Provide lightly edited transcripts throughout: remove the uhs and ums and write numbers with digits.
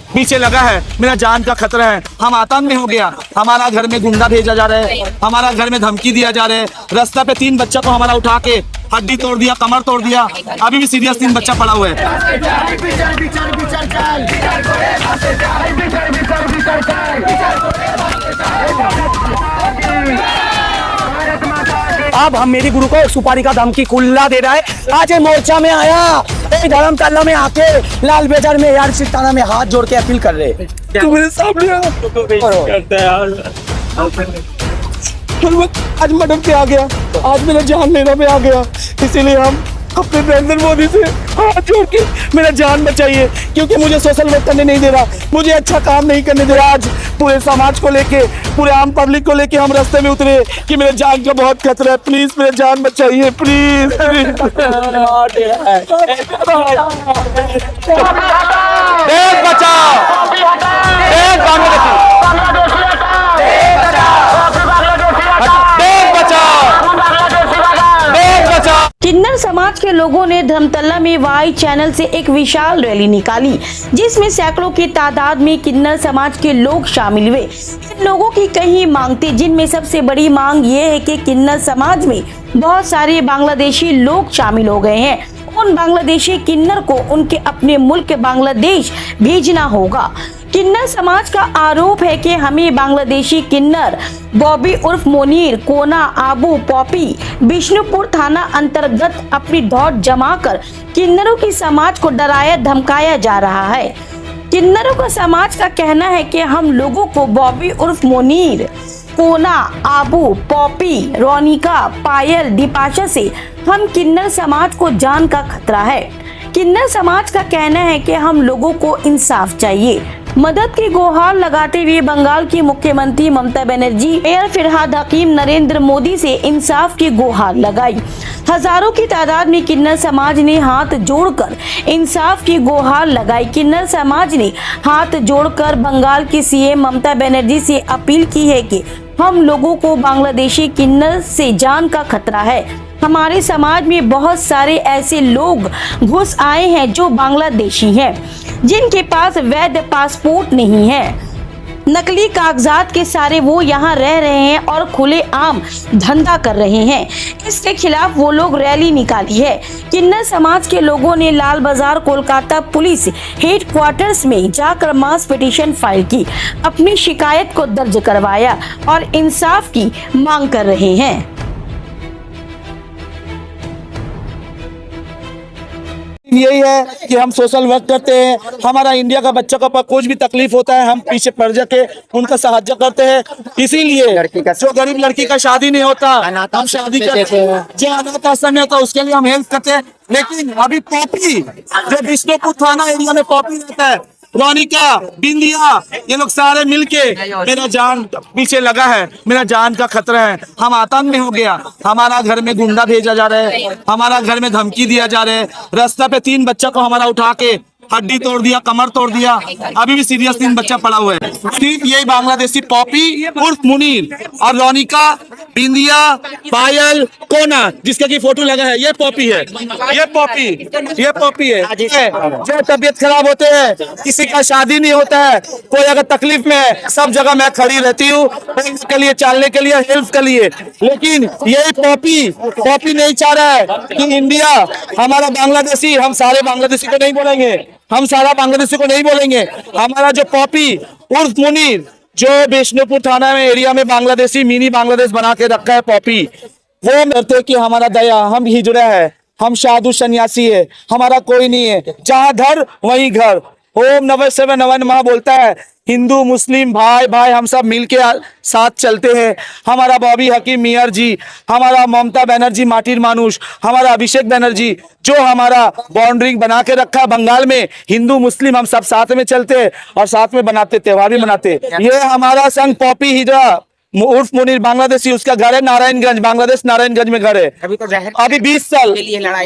पीछे लगा है, मेरा जान का खतरा है। हम आतंक में हो गया, हमारा घर में गुंडा भेजा जा रहा है, हमारा घर में धमकी दिया जा रहा है। रास्ता पे 3 बच्चा को हमारा उठा के हड्डी तोड़ दिया, कमर तोड़ दिया, अभी भी सीरियस 3 बच्चा पड़ा हुआ है। अब हम मेरी गुरु को सुपारी का धमकी खुला दे रहा है। आज ये मोर्चा में आया, धर्मशाला में आके लाल बाजार में यार सिताना में हाथ जोड़ के अपील कर रहे। तू मेरे सामने आज मर्डर पे आ गया, आज मेरा जान लेना पे आ गया, इसीलिए हम अपने नरेंद्र मोदी से हाथ जोड़ के मेरा जान बचाइए, क्योंकि मुझे सोशल वर्क करने नहीं दे रहा, मुझे अच्छा काम नहीं करने दे रहा। आज पूरे समाज को लेके, पूरे आम पब्लिक को लेके हम रास्ते में उतरे कि मेरे जान का बहुत खतरा है, प्लीज मेरा जान बचाइए, प्लीज। देश बचाओ, देश बांग्लादेश किन्नर समाज के लोगों ने धर्मतला में वाई चैनल से एक विशाल रैली निकाली, जिसमें सैकड़ों की तादाद में किन्नर समाज के लोग शामिल हुए। इन लोगों की कई मांग थी, जिनमें सबसे बड़ी मांग ये है कि किन्नर समाज में बहुत सारे बांग्लादेशी लोग शामिल हो गए हैं। उन बांग्लादेशी किन्नर को उनके अपने मुल्क बांग्लादेश भेजना होगा। किन्नर समाज का आरोप है कि हमें बांग्लादेशी किन्नर बॉबी उर्फ मोनीर, कोना, आबू, पॉपी, बिष्णुपुर थाना अंतर्गत अपनी दौड़ जमाकर किन्नरों की समाज को डराया धमकाया जा रहा है। किन्नरों का समाज का कहना है कि हम लोगों को बॉबी उर्फ मोनीर, कोना, आबू, पॉपी, रोनिका, पायल, दीपाशा से हम किन्नर समाज को जान का खतरा है। किन्नर समाज का कहना है कि हम लोगों को इंसाफ चाहिए। मदद की गुहार लगाते हुए बंगाल की मुख्यमंत्री ममता बनर्जी, मेयर फिरहाद हकीम नरेंद्र मोदी से इंसाफ की गुहार लगाई। हजारों की तादाद में किन्नर समाज ने हाथ जोड़कर इंसाफ की गुहार लगाई। किन्नर समाज ने हाथ जोड़कर बंगाल की सीएम ममता बनर्जी से अपील की है कि हम लोगों को बांग्लादेशी किन्नर से जान का खतरा है। हमारे समाज में बहुत सारे ऐसे लोग घुस आए हैं जो बांग्लादेशी हैं, जिनके पास वैध पासपोर्ट नहीं है, नकली कागजात के सारे वो यहाँ रह रहे हैं और खुले आम धंधा कर रहे हैं। इसके खिलाफ वो लोग रैली निकाली है। किन्नर समाज के लोगों ने लाल बाजार कोलकाता पुलिस हेडक्वार्टर्स में जाकर मास पिटीशन फाइल की, अपनी शिकायत को दर्ज करवाया और इंसाफ की मांग कर रहे हैं। यही है कि हम सोशल वर्क करते हैं, हमारा इंडिया का बच्चा का कुछ भी तकलीफ होता है हम पीछे पड़ जाके उनका सहायता करते हैं। इसीलिए जो गरीब लड़की का शादी नहीं होता हम शादी करते हैं, जो अनाथ आश्रम में होता है उसके लिए हम हेल्प करते हैं। लेकिन अभी पॉपी जो बिष्णुपुर थाना एरिया में पॉपी रहता है, रोनिका, बिंदिया, ये लोग सारे मिलके मेरा जान पीछे लगा है, मेरा जान का खतरा है। हम आतंक में हो गया, हमारा घर में गुंडा भेजा जा रहा है, हमारा घर में धमकी दिया जा रहा है। रास्ता पे 3 बच्चा को हमारा उठा के हड्डी तोड़ दिया, कमर तोड़ दिया, अभी भी सीरियस 3 बच्चा पड़ा हुआ है। सिर्फ यही बांग्लादेशी पॉपी उर्फ मुनीर और रोनिका, बिंदिया, पायल, कोना, जिसका की फोटो लगा है, ये पॉपी है, ये पॉपी है। जो तबीयत खराब होते हैं, किसी का शादी नहीं होता है, कोई अगर तकलीफ में है, सब जगह मैं खड़ी रहती हूँ के लिए, चलने के लिए, हेल्प के लिए। लेकिन ये पॉपी नहीं चाह रहा है कि इंडिया हमारा बांग्लादेशी, हम सारे बांग्लादेशी को नहीं बोलेंगे, हम सारा बांग्लादेशी को नहीं बोलेंगे। हमारा जो पॉपी उर्फ मुनीर, जो बिष्णुपुर थाना में एरिया में बांग्लादेशी मिनी बांग्लादेश बना के रखा है पॉपी, वो कहते कि हमारा दया, हम हिजड़ा है, हम साधु सन्यासी है, हमारा कोई नहीं है, जहाँ धर वहीं घर। ओम नमः शिवाय नमः बोलता है। हिंदू मुस्लिम भाई भाई हम सब मिलके साथ चलते हैं। हमारा बॉबी हकीम मेयर जी, हमारा ममता बनर्जी माटिर मानुष, हमारा अभिषेक बनर्जी, जो हमारा बाउंड्री बना के रखा है बंगाल में, हिंदू मुस्लिम हम सब साथ में चलते हैं और साथ में बनाते, त्योहार भी मनाते। ये हमारा संघ पॉपी हिजड़ा उर्फ मुनीर बांग्लादेशी, उसका घर है नारायणगंज, बांग्लादेश नारायणगंज में घर है। अभी 20 साल,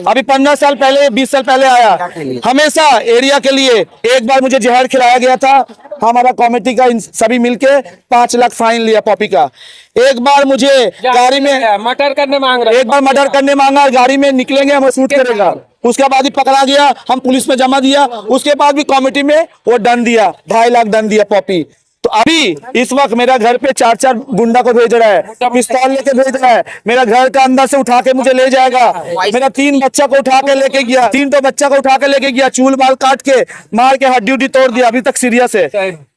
अभी 15 साल पहले, 20 साल पहले आया। हमेशा एरिया के लिए एक बार मुझे जहर खिलाया गया था, हमारा कमेटी का सभी मिलके 5 लाख फाइन लिया पॉपी का। एक बार मुझे गाड़ी में मर्डर करने मांग रहा, एक बार मर्डर करने मांगा, गाड़ी में निकलेंगे हम शूट करेगा। उसके बाद ही पकड़ा गया, हम पुलिस में जमा दिया, उसके बाद भी कमेटी में वो दंड दिया, 2.5 लाख दंड दिया पॉपी। तो अभी इस वक्त मेरा घर पे 4 गुंडा को भेज रहा है, पिस्तौल लेके भेज रहा है, मेरा घर का अंदर से उठा के मुझे ले जाएगा। मेरा 3 बच्चा को उठा के लेके गया, 3 तो बच्चा को उठा के लेके गया, चूल बाल काट के मार के हड्डी उड्डी तोड़ दिया, अभी तक सीरियस है।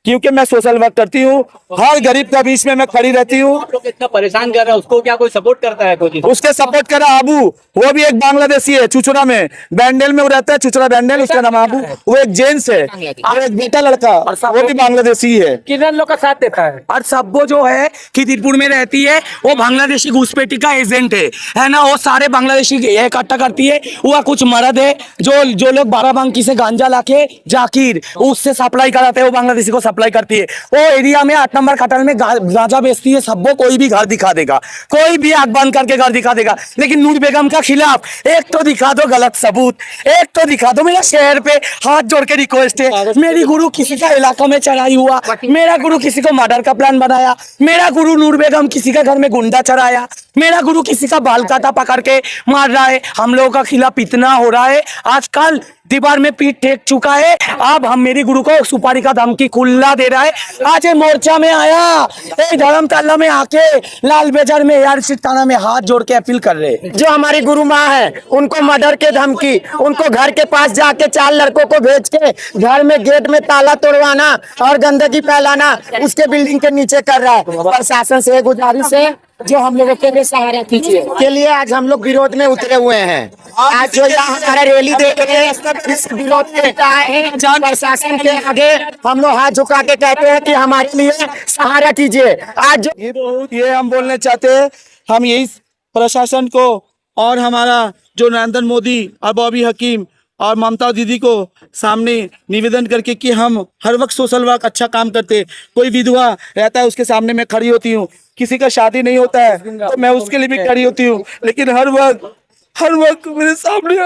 क्योंकि मैं सोशल वर्क करती हूँ, हर गरीब के बीच में मैं खड़ी रहती हूँ। लोग इतना परेशान कर रहा है, उसको क्या कोई सपोर्ट करता है? कोई उसके सपोर्ट करा अबू, वो भी एक बांग्लादेशी है, चुचुरा में बैंडल में वो रहता है, चुचुरा बैंडल, उसका नाम अबू, वो एक जेंट्स है, और एक बेटा लड़का वो भी बांग्लादेशी है। किधर लोग का साथ देता है? और सब्बो जो है खिदिरपुर में रहती है, वो बांग्लादेशी घुसपैठी का एजेंट है ना। वो सारे बांग्लादेशी इकट्ठा करती है। वो कुछ मर्द है जो लोग बाराबंकी से गांजा लाके जाकिर उससे सप्लाई कराते हैं, वो बांग्लादेशी को सप्लाई करती है। वो एरिया में 8 नंबर खटाल में गांजा बेचती है। सबको कोई भी घर दिखा देगा, कोई भी आंख बंद करके घर दिखा देगा, लेकिन नूर बेगम का खिलाफ एक तो दिखा दो गलत सबूत, एक तो दिखा दो। मेरा शहर पे हाथ जोड़ के रिक्वेस्ट है, मेरी गुरु किसी का इलाका में चढ़ाई हुआ, मेरा गुरु किसी को मर्डर का प्लान बनाया, मेरा गुरु नूर बेगम किसी का घर में गुंडा चढ़ाया, मेरा गुरु किसी का बाल काटा पकड़ के मार रहा है। हम लोगों का खिलाफ इतना हो रहा है, आजकल दीवार में पीठ टेक चुका है। अब हम मेरी गुरु को सुपारी का धमकी खुला दे रहा है। आज ये मोर्चा में आया, धर्मतल्ला में आके लाल बाजार में यार थाना में हाथ जोड़ के अपील कर रहे हैं। जो हमारी गुरु माँ है, उनको मर्डर के धमकी, उनको घर के पास जाके 4 लड़कों को भेज के घर में गेट में ताला तोड़वाना और गंदगी फैलाना उसके बिल्डिंग के नीचे कर रहा है। प्रशासन से गुजारिश है, जो हम लोगों के लिए सहारा कीजिए के लिए आज हम लोग विरोध में उतरे हुए हैं। आज जो यहाँ हमारा रैली देख रहे हैं, इस विरोध में आए हैं। प्रशासन के आगे हम लोग हाथ झुका के कहते हैं कि हमारे लिए सहारा कीजिए। आज ये हम बोलना चाहते हैं, हम यही प्रशासन को और हमारा जो नरेंद्र मोदी और बॉबी हकीम और ममता दीदी को सामने निवेदन करके कि हम हर वक्त सोशल वर्क अच्छा काम करते। कोई विधवा रहता है उसके सामने मैं खड़ी होती हूँ, किसी का शादी नहीं होता है तो मैं उसके लिए भी खड़ी होती हूँ, लेकिन हर वक्त मेरे सामने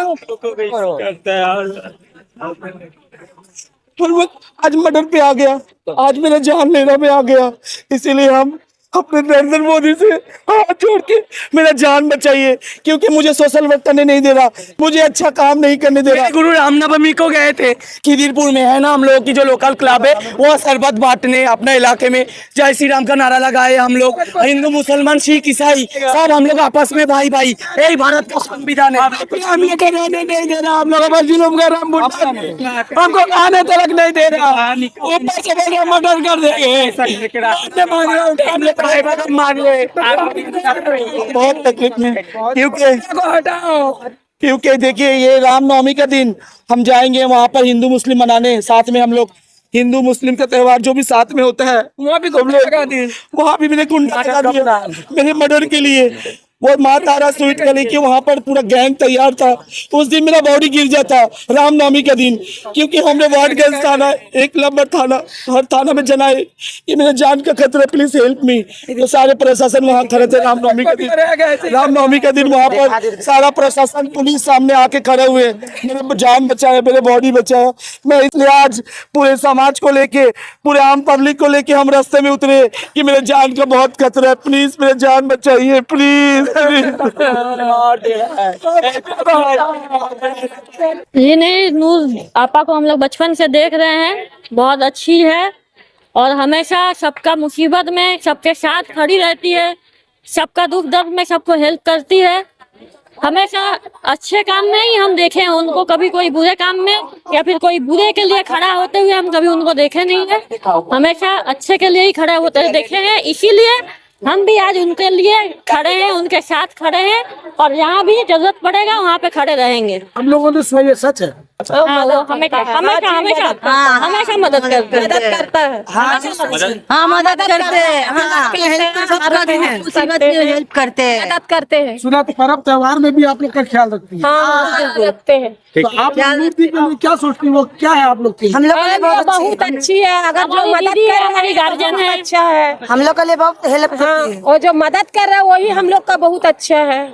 हर वक्त आज मर्डर पे आ गया, आज मेरा जान लेना में आ गया। इसीलिए हम अपने नरेंद्र मोदी से हाथ जोड़ के मेरा जान बचाइए, क्योंकि मुझे सोशल वर्क करने नहीं दे रहा, मुझे अच्छा काम नहीं करने दे रहा। गुरु रामनवमी को गए थे खिदिरपुर में, है ना, हम लोग की जो लोकल क्लब है वो शरबत बांटने अपने इलाके में जय श्री राम का नारा लगाए। हम लोग हिंदू मुसलमान सिख ईसाई सब हम लोग आपस में भाई भाई, यही भारत का संविधान है। हम लोग को रहने नहीं दे रहा, हम लोग जुल्म कर रहा, हमको खाने तक नहीं दे रहा, ऊपर से बोल रहा मर्डर कर देंगे, बहुत तकलीफ में, क्योंकि देखिए ये रामनवमी का दिन हम जाएंगे वहां पर हिंदू मुस्लिम मनाने, साथ में हम लोग हिंदू मुस्लिम का त्योहार जो भी साथ में होता है वहाँ भी मैंने गुंडा लगा दिया मेरे मर्डर के लिए। वो माँ तारा स्वीट गली के वहां पर पूरा गैंग तैयार था, उस दिन मेरा बॉडी गिर जाता रामनवमी के दिन, क्योंकि हमने वार्डगंज थाना 1 नंबर थाना हर थाना में जनाए कि मेरे जान का खतरा, प्लीज हेल्प मी। तो सारे प्रशासन वहां खड़े थे रामनवमी के दिन वहां पर सारा प्रशासन पुलिस सामने आके खड़े हुए, मेरे जान बचाया, मेरे बॉडी बचाया। मैं इसलिए आज पूरे समाज को लेके, पूरे आम पब्लिक को लेके हम रास्ते में उतरे कि मेरे जान का बहुत खतरा है, प्लीज मेरे जान बचाइए प्लीज। ये नहीं, नूर आपा को हम लोग बचपन से देख रहे हैं, बहुत अच्छी है और हमेशा सबका मुसीबत में सबके साथ खड़ी रहती है, सबका दुख दर्द में सबको हेल्प करती है। हमेशा अच्छे काम में ही हम देखे हैं उनको, कभी कोई बुरे काम में या फिर कोई बुरे के लिए खड़ा होते हुए हम कभी उनको देखे नहीं है। हमेशा अच्छे के लिए ही खड़े होते देखे हैं, इसीलिए हम भी आज उनके लिए खड़े हैं, उनके साथ खड़े हैं और जहाँ भी जरूरत पड़ेगा वहाँ पे खड़े रहेंगे। हम लोगों ने सुना ये सच है। हाँ, वो हमेशा मदद करता है। हाँ, मदद करते हैं, हेल्प करते हैं। सुना तो पर्व त्योहार में भी आप लोग का ख्याल रखती है। हाँ, रखते हैं। तो आप नीति के लिए क्या सोचती है, वो क्या है आप लोग की? हम लोग के लिए बहुत अच्छी है, अगर जो मदद कर हमारी गार्जियन है, अच्छा है, हम लोग के लिए बहुत हेल्प करती है। और जो मदद कर रहा है वही हम लोग का बहुत अच्छा है।